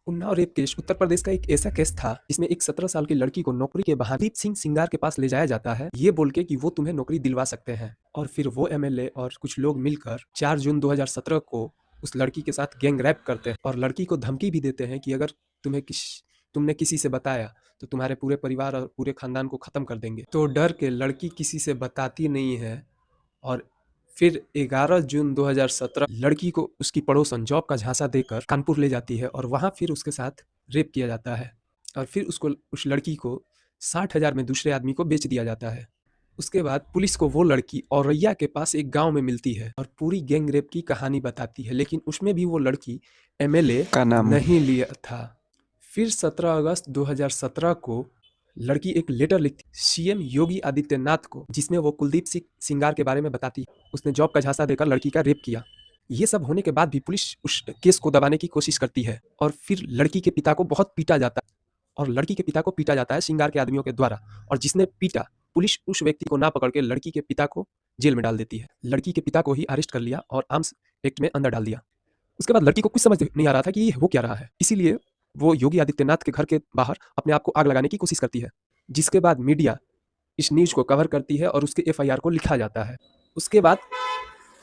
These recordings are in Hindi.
उन्नाव रेप केस उत्तर प्रदेश का एक ऐसा केस था जिसमें एक 17 साल की लड़की को नौकरी के बहाने दीप सिंह सिंगार के पास ले जाया जाता है, ये बोल के कि वो तुम्हें नौकरी दिलवा सकते हैं। और फिर वो एमएलए और कुछ लोग मिलकर 4 जून 2017 को उस लड़की के साथ गैंग रैप करते हैं और लड़की को धमकी भी देते हैं कि अगर तुमने किसी से बताया तो तुम्हारे पूरे परिवार और पूरे खानदान को खत्म कर देंगे। तो डर के लड़की किसी से बताती नहीं है और फिर 11 जून 2017 लड़की को उसकी पड़ोसन जॉब का झांसा देकर कानपुर ले जाती है और वहाँ फिर उसके साथ रेप किया जाता है और फिर उस लड़की को 60,000 में दूसरे आदमी को बेच दिया जाता है। उसके बाद पुलिस को वो लड़की औरैया के पास एक गांव में मिलती है और पूरी गैंग रेप की कहानी बताती है, लेकिन उसमें भी वो लड़की एमएलए का नाम नहीं लिया था। फिर 17 अगस्त 2017 को लड़की एक लेटर लिखती सीएम योगी आदित्यनाथ को, जिसमें वो कुलदीप सिंह सिंगार के बारे में बताती उसने जॉब का झांसा देकर लड़की का रेप किया। ये सब होने के बाद भी पुलिस उस केस को दबाने की कोशिश करती है और फिर लड़की के पिता को बहुत पीटा जाता है और लड़की के पिता को पीटा जाता है सिंगार के आदमियों के द्वारा, और जिसने पीटा पुलिस उस व्यक्ति को ना पकड़ के लड़की के पिता को जेल में डाल देती है। लड़की के पिता को ही अरेस्ट कर लिया और आर्म्स एक्ट में अंदर डाल दिया। उसके बाद लड़की को कुछ समझ नहीं आ रहा था कि ये हो क्या रहा है, इसीलिए वो योगी आदित्यनाथ के घर के बाहर अपने आप को आग लगाने की कोशिश करती है, जिसके बाद मीडिया इस न्यूज को कवर करती है और उसके एफआईआर को लिखा जाता है। उसके बाद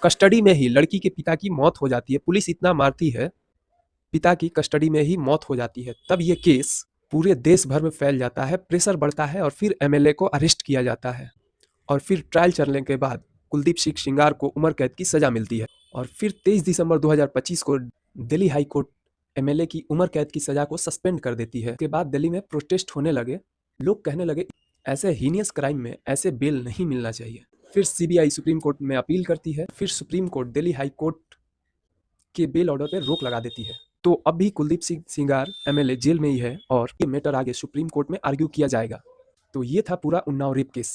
कस्टडी में ही लड़की के पिता की मौत हो जाती है। पुलिस इतना मारती है, पिता की कस्टडी में ही मौत हो जाती है। तब ये केस पूरे देश भर में फैल जाता है, प्रेशर बढ़ता है और फिर एमएलए को अरेस्ट किया जाता है और फिर ट्रायल चलने के बाद कुलदीप सिंह सिंगार को उम्र कैद की सजा मिलती है और फिर 23 दिसंबर 2025 को दिल्ली हाई कोर्ट एमएलए की उम्र कैद की सजा को सस्पेंड कर देती है। उसके बाद दिल्ली में प्रोटेस्ट होने लगे, लोग कहने लगे ऐसे हीनियस क्राइम में ऐसे बेल नहीं मिलना चाहिए। फिर सीबीआई सुप्रीम कोर्ट में अपील करती है, फिर supreme court Delhi high court के बेल ऑर्डर पर रोक लगा देती है। तो अब भी कुलदीप सिंह सिंगार एमएलए जेल में ही है और ये मैटर आगे सुप्रीम कोर्ट में आर्ग्यू किया जाएगा। तो ये था पूरा उन्नाव रेप केस।